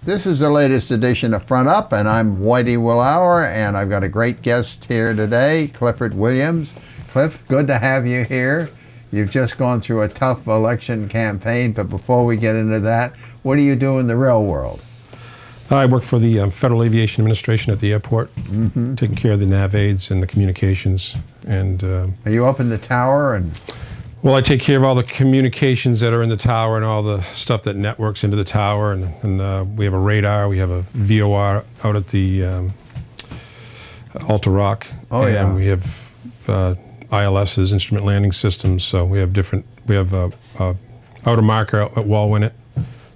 This is the latest edition of Front Up, and I'm Whitey Willauer, and I've got a great guest here today, Clifford Williams. Cliff, good to have you here. You've just gone through a tough election campaign, but before we get into that, what do you do in the real world? I work for the Federal Aviation Administration at the airport, taking care of the nav aids and the communications. And are you up in the tower? And well, I take care of all the communications that are in the tower and all the stuff that networks into the tower. And we have a radar. We have a VOR out at the Alta Rock. Oh, yeah. And we have ILSs, instrument landing systems. So we have different. We have outer marker out at Walwinnett.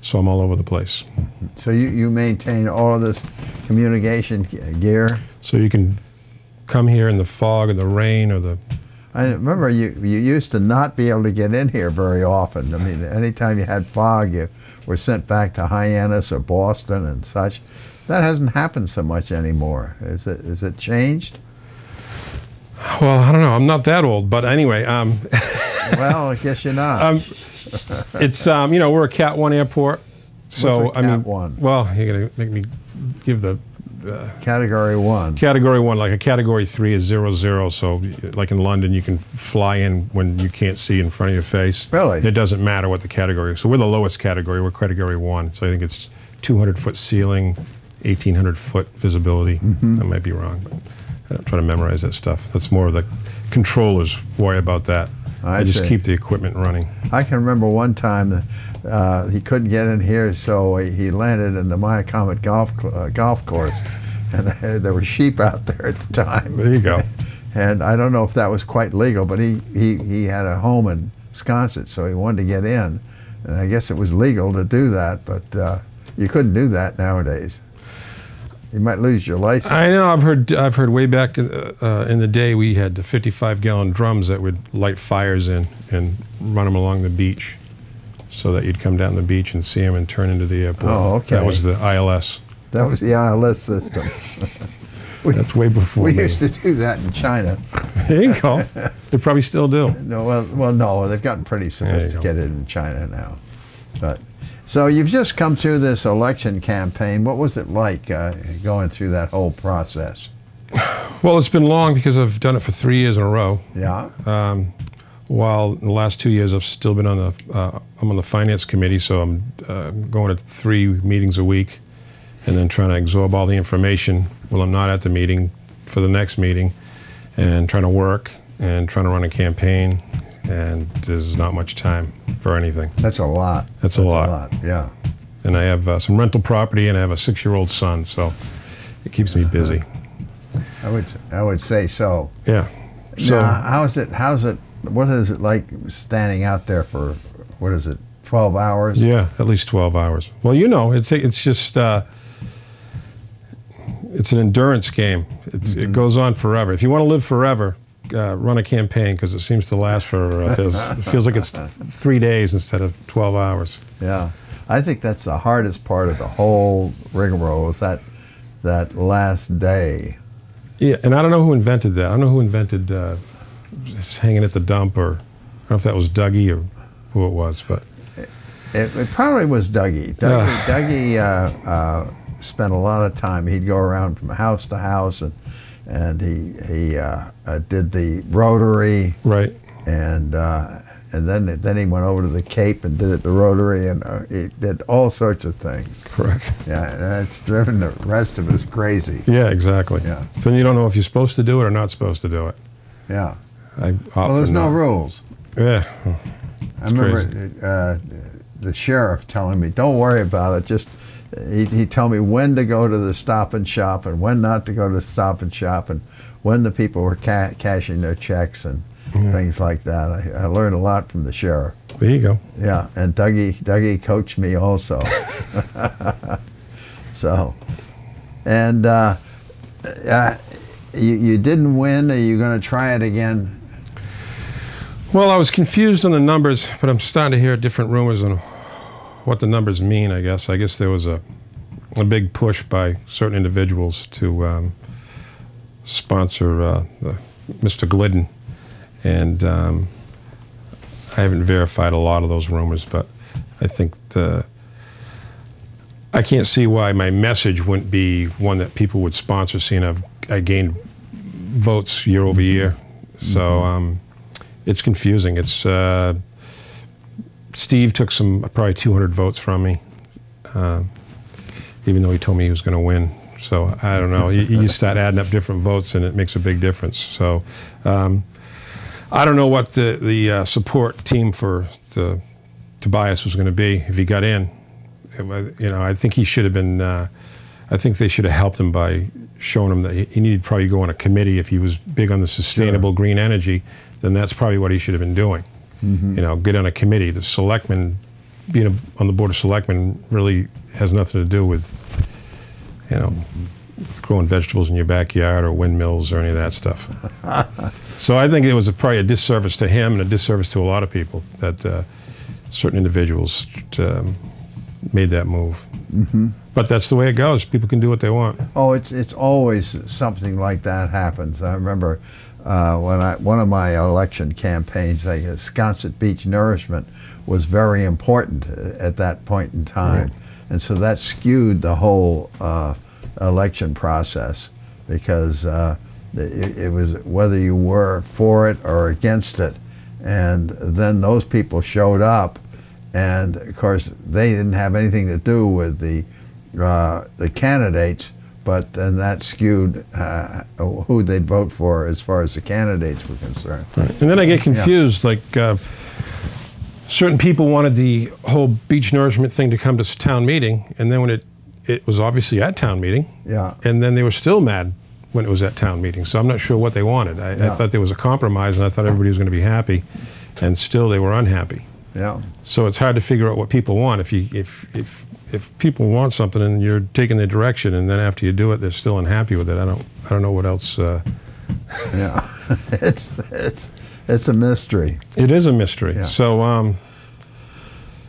So I'm all over the place. So you maintain all of this communication gear? So you can come here in the fog or the rain or the... I remember you used to not be able to get in here very often. I mean, anytime you had fog, you were sent back to Hyannis or Boston and such. That hasn't happened so much anymore. Is it changed? Well, I don't know. I'm not that old, but anyway. Well, I guess you're not. It's you know, we're a Cat 1 airport, so What's a Cat 1? Well, you're gonna make me give the Category 1. Category 1, like a Category 3 is 00. So, like in London, you can fly in when you can't see in front of your face. Really? It doesn't matter what the category is. So we're the lowest category. We're Category 1. So I think it's 200-foot ceiling, 1,800-foot visibility. I might be wrong, but I don't try to memorize that stuff. That's more of the controllers worry about that. I just keep the equipment running. I can remember one time that he couldn't get in here, so he landed in the Myacomet golf course, and there were sheep out there at the time. There you go. And I don't know if that was quite legal, but he had a home in Wisconsin, so he wanted to get in, and I guess it was legal to do that, but you couldn't do that nowadays. You might lose your license. I know. I've heard way back in the day we had the 55-gallon drums that would light fires in and run them along the beach, so that you'd come down the beach and see them and turn into the airport. Oh, okay. That was the ILS. That was the ILS system. That's way before we me. used to do that in China. There you go. They probably still do. No, well, no, they've gotten pretty sophisticated in China now. But so you've just come through this election campaign. What was it like going through that whole process? Well, it's been long because I've done it for 3 years in a row. Yeah. While in the last 2 years I've still been on the I'm on the finance committee, so I'm going to 3 meetings a week, and then trying to absorb all the information while I'm not at the meeting for the next meeting, and trying to work and trying to run a campaign, and there's not much time for anything. That's a lot. That's a lot. Yeah. And I have some rental property, and I have a 6-year-old son, so it keeps me busy. I would say so. Yeah. So now, how's it? What is it like standing out there for, what is it, 12 hours? Yeah, at least 12 hours. Well, you know, it's just it's an endurance game. It goes on forever. If you want to live forever, run a campaign, because it seems to last for, it feels like it's 3 days instead of 12 hours. Yeah. I think that's the hardest part of the whole rigmarole, is that last day. Yeah, and I don't know who invented that. I don't know who invented just hanging at the dump, or I don't know if that was Dougie or who it was, but... It probably was Dougie. Dougie spent a lot of time. He'd go around from house to house, and he did the Rotary, right, and then he went over to the Cape and did it the Rotary, and he did all sorts of things. Correct. Yeah, and that's driven the rest of us crazy. Yeah, exactly. Yeah. So you don't know if you're supposed to do it or not supposed to do it. Yeah. Well, there's no rules. Yeah. I remember the sheriff telling me, "Don't worry about it. Just." He'd tell me when to go to the Stop and Shop and when not to go to the Stop and Shop, and when the people were cashing their checks and things like that. I learned a lot from the sheriff. There you go. Yeah, and Dougie coached me also. So, and you didn't win. Are you going to try it again? Well, I was confused on the numbers, but I'm starting to hear different rumors on what the numbers mean, I guess. I guess there was a big push by certain individuals to sponsor Mr. Glidden, and I haven't verified a lot of those rumors, but I think I can't see why my message wouldn't be one that people would sponsor, seeing I gained votes year over year. So it's confusing. It's Steve took probably 200 votes from me, even though he told me he was going to win. So I don't know. You start adding up different votes, and it makes a big difference. So I don't know what the support team for Tobias was going to be if he got in. I think he should have been. I think they should have helped him by showing him that he needed to probably go on a committee if he was big on the sustainable green energy. Then that's probably what he should have been doing. Get on a committee. The selectmen, being on the board of selectmen, really has nothing to do with, growing vegetables in your backyard or windmills or any of that stuff. So I think it was probably a disservice to him and a disservice to a lot of people that certain individuals made that move. But that's the way it goes. People can do what they want. Oh, it's always something like that happens. I remember one of my election campaigns, Sconset Beach Nourishment was very important at that point in time. Right. And so that skewed the whole election process, because it was whether you were for it or against it. And then those people showed up, and of course they didn't have anything to do with the candidates, but then that skewed who they'd vote for as far as the candidates were concerned. Right. And then I get confused, like certain people wanted the whole beach nourishment thing to come to town meeting, and then when it was obviously at town meeting, and then they were still mad when it was at town meeting. So I'm not sure what they wanted. I thought there was a compromise, and I thought everybody was going to be happy, and still they were unhappy. Yeah. So it's hard to figure out what people want. If people want something and you're taking their direction, and then after you do it, they're still unhappy with it, I don't know what else. Yeah, it's a mystery. It is a mystery. Yeah. So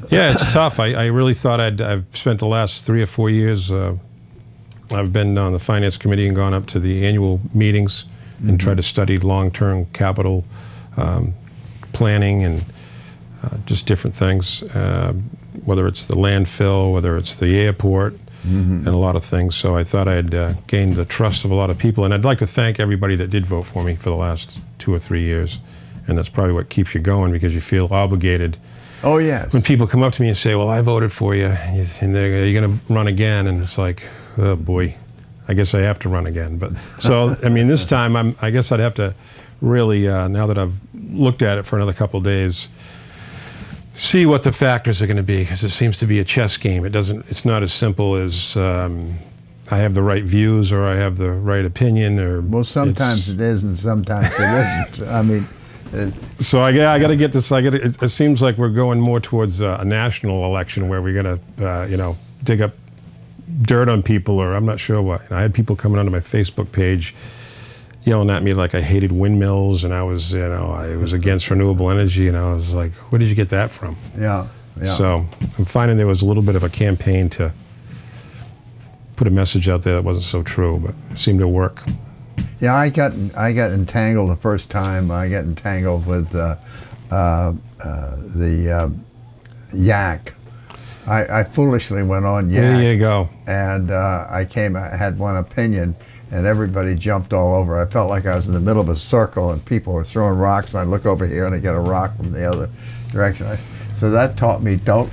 yeah, it's tough. I really thought I've spent the last 3 or 4 years. I've been on the finance committee and gone up to the annual meetings and tried to study long-term capital planning and just different things. Whether it's the landfill, whether it's the airport, and a lot of things. So I thought I'd gained the trust of a lot of people, and I'd like to thank everybody that did vote for me for the last 2 or 3 years, and that's probably what keeps you going, because you feel obligated. Oh, yes. When people come up to me and say, well, I voted for you, and you're going to run again, and it's like, oh boy, I guess I have to run again. But so, I mean, this time, I guess I'd have to really, now that I've looked at it for another couple of days, see what the factors are going to be, because it seems to be a chess game. It's not as simple as I have the right views or I have the right opinion. Or well, sometimes it is and sometimes it isn't. I mean, so I got to get this. It seems like we're going more towards a national election where we're going to dig up dirt on people, or I'm not sure what. I had people coming onto my Facebook page yelling at me like I hated windmills, and I was against renewable energy, and I was like, where did you get that from? Yeah. So I'm finding there was a little bit of a campaign to put a message out there that wasn't so true, but it seemed to work. Yeah, I got entangled the first time. I got entangled with the yak. I foolishly went on yak. There you go. And I had one opinion, and everybody jumped all over. I felt like I was in the middle of a circle, and people were throwing rocks, and I look over here, and I get a rock from the other direction. So that taught me don't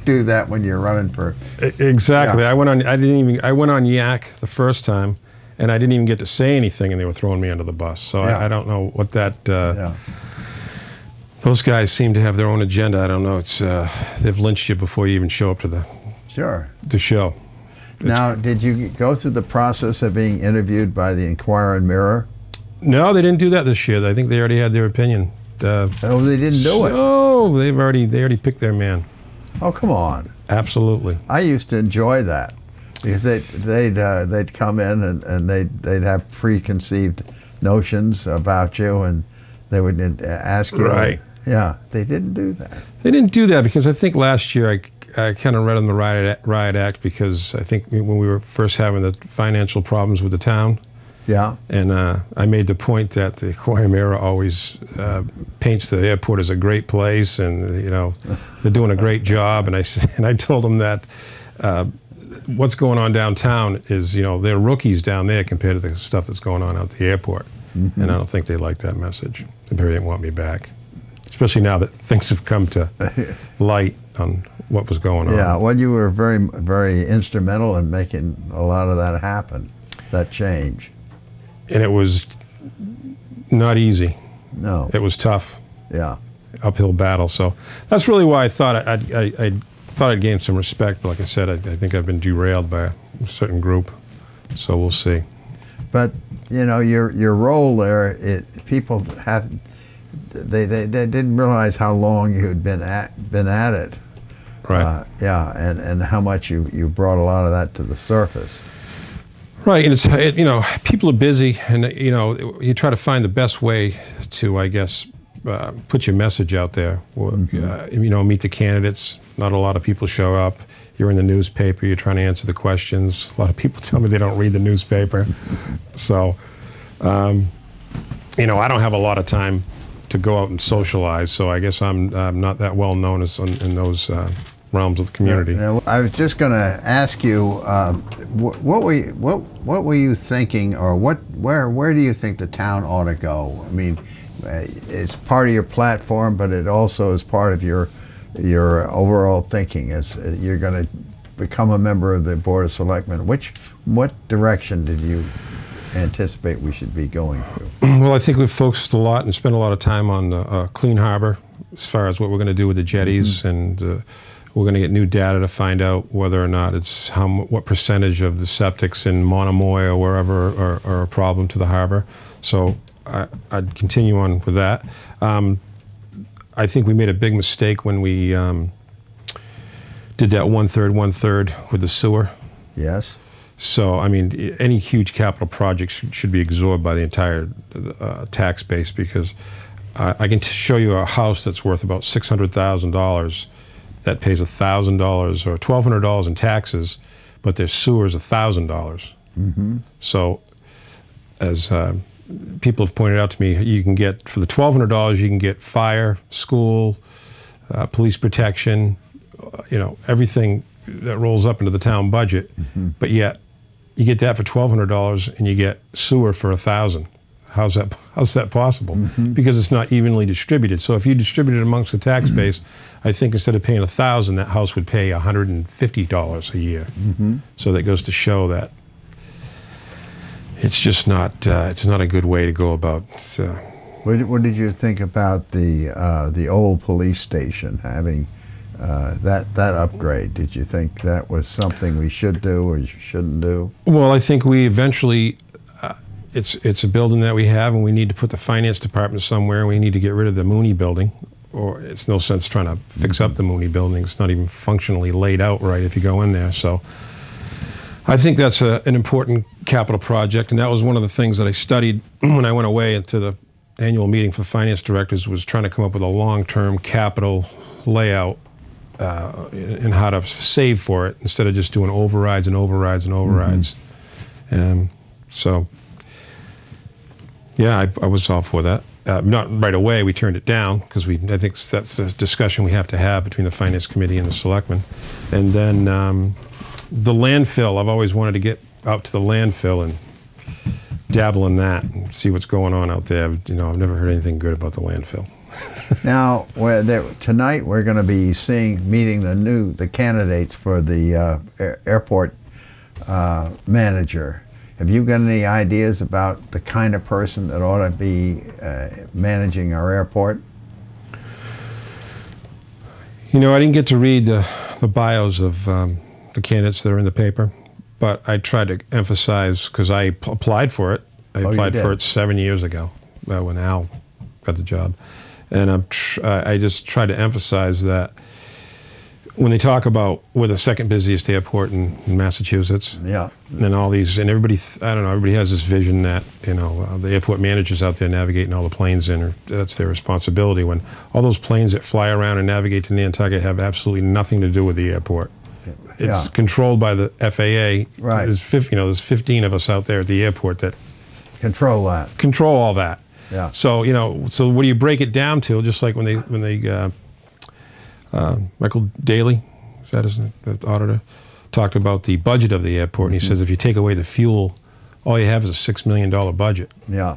do that when you're running for. Exactly. Yeah. I went on yak the first time, and I didn't even get to say anything, and they were throwing me under the bus. So I don't know what that. Those guys seem to have their own agenda. I don't know. It's they've lynched you before you even show up to the show. Now, did you go through the process of being interviewed by the Inquirer and Mirror? No, they didn't do that this year. I think they already had their opinion. Oh, they didn't do it? No, they already picked their man. Oh, come on. Absolutely. I used to enjoy that, because they'd come in and they'd have preconceived notions about you, and they would ask you. Right. Yeah, they didn't do that. They didn't do that because I think last year I kind of read on the riot act, because I think when we were first having the financial problems with the town. Yeah. And I made the point that the Inquirer Mirror always paints the airport as a great place, and they're doing a great job. And I told them that what's going on downtown is, they're rookies down there compared to the stuff that's going on out at the airport. Mm-hmm. And I don't think they like that message. They didn't want me back, especially now that things have come to light on what was going on. Yeah, well, you were very, very instrumental in making a lot of that happen, that change. And it was not easy. No. It was tough. Yeah. Uphill battle. So that's really why I thought I thought I'd gain some respect. But like I said, I think I've been derailed by a certain group. So we'll see. But your role there, people have they didn't realize how long you had been at it. Right. Yeah, and how much you brought a lot of that to the surface. Right, and people are busy, and you try to find the best way to, I guess, put your message out there. Mm-hmm. Meet the candidates. Not a lot of people show up. You're in the newspaper. You're trying to answer the questions. A lot of people tell me they don't read the newspaper. So, I don't have a lot of time to go out and socialize. So I guess I'm not that well known in those realms of the community. Now, I was just going to ask you, what were you thinking, or where do you think the town ought to go? I mean, it's part of your platform, but it also is part of your overall thinking. As you're going to become a member of the Board of Selectmen, what direction did you anticipate we should be going to? Well, I think we've focused a lot and spent a lot of time on clean harbor, as far as what we're going to do with the jetties, mm-hmm. and we're going to get new data to find out whether or not what percentage of the septics in Monomoy or wherever are a problem to the harbor. So I'd continue on with that. I think we made a big mistake when we did that one-third with the sewer. Yes. So, I mean, any huge capital project should be absorbed by the entire tax base, because I can show you a house that's worth about $600,000 that pays $1,000 or $1,200 in taxes, but their sewer is $1,000. Mm-hmm. So, as people have pointed out to me, you can get, for the $1,200, you can get fire, school, police protection, everything that rolls up into the town budget. Mm-hmm. But yet, you get that for $1,200 and you get sewer for $1,000. How's that possible? Mm-hmm. Because it's not evenly distributed. So if you distribute it amongst the tax base, I think instead of paying $1,000, that house would pay $150 a year. Mm-hmm. So that goes to show that it's just not a good way to go about. What did you think about the old police station having that upgrade? Did you think that was something we should do or shouldn't do? Well, I think we eventually. It's a building that we have, and we need to put the finance department somewhere. We need to get rid of the Mooney building, or it's no sense trying to fix up the Mooney building. It's not even functionally laid out right if you go in there. So I think that's an important capital project, and that was one of the things that I studied when I went away into the annual meeting for finance directors, was trying to come up with a long-term capital layout and how to save for it instead of just doing overrides and overrides and overrides. Mm-hmm. So. Yeah, I was all for that. Not right away. We turned it down because I think that's the discussion we have to have between the finance committee and the selectmen. And then the landfill. I've always wanted to get out to the landfill and dabble in that and see what's going on out there. I've never heard anything good about the landfill. Now, tonight we're going to be meeting the candidates for the airport manager. Have you got any ideas about the kind of person that ought to be managing our airport? I didn't get to read the bios of the candidates that are in the paper, but I tried to emphasize, because I applied for it. I applied for it 7 years ago when Al got the job. And I just tried to emphasize that when they talk about we're the second busiest airport in Massachusetts, yeah, and all these, and everybody has this vision that the airport managers out there navigating all the planes in, or that's their responsibility. When all those planes that fly around and navigate to Nantucket have absolutely nothing to do with the airport. It's controlled by the FAA. Right. There's 15 of us out there at the airport that control all that. Yeah. So so what do you break it down to? Just like when they Michael Daly, is that his name, the auditor, talked about the budget of the airport, and he says if you take away the fuel, all you have is a $6 million budget. Yeah.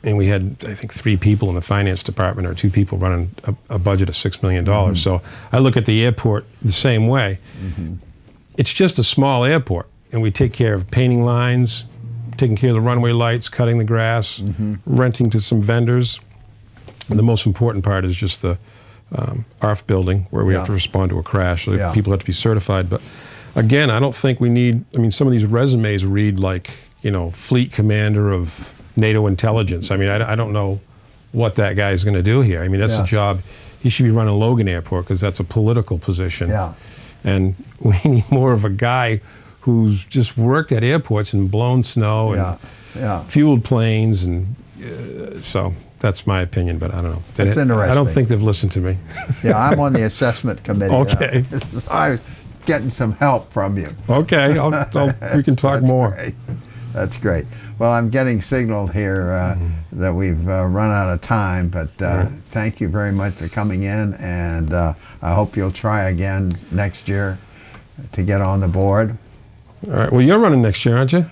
And we had, I think, 3 people in the finance department or 2 people running a budget of $6 million. So I look at the airport the same way. It's just a small airport, and we take care of painting lines, taking care of the runway lights, cutting the grass, renting to some vendors. And the most important part is just the ARF building, where we have to respond to a crash. So people have to be certified. But again, I don't think we need, I mean, some of these resumes read like, you know, fleet commander of NATO intelligence. I mean, I don't know what that guy is going to do here. I mean, that's a job. He should be running Logan Airport because that's a political position. Yeah. And we need more of a guy who's just worked at airports and blown snow and fueled planes. And so that's my opinion, but I don't know. That's interesting. I don't think they've listened to me. Yeah, I'm on the assessment committee. Okay. So I'm getting some help from you. Okay, we can talk more. Great. That's great. Well, I'm getting signaled here that we've run out of time, but thank you very much for coming in, and I hope you'll try again next year to get on the board. All right. Well, you're running next year, aren't you?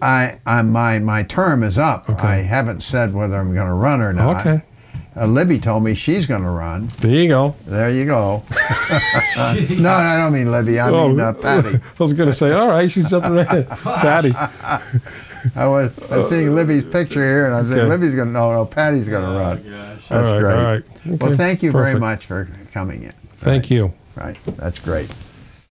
My term is up. Okay. I haven't said whether I'm going to run or not. Okay. Libby told me she's going to run. There you go. There you go. No, I don't mean Libby. I mean Patty. I was going to say, all right, she's jumping right in. Patty. I was seeing Libby's picture here, and I was saying, Libby's going to, no, Patty's going to run. Gosh. That's great. All right. Okay. Well, thank you very much for coming in. Thank you. Right. That's great.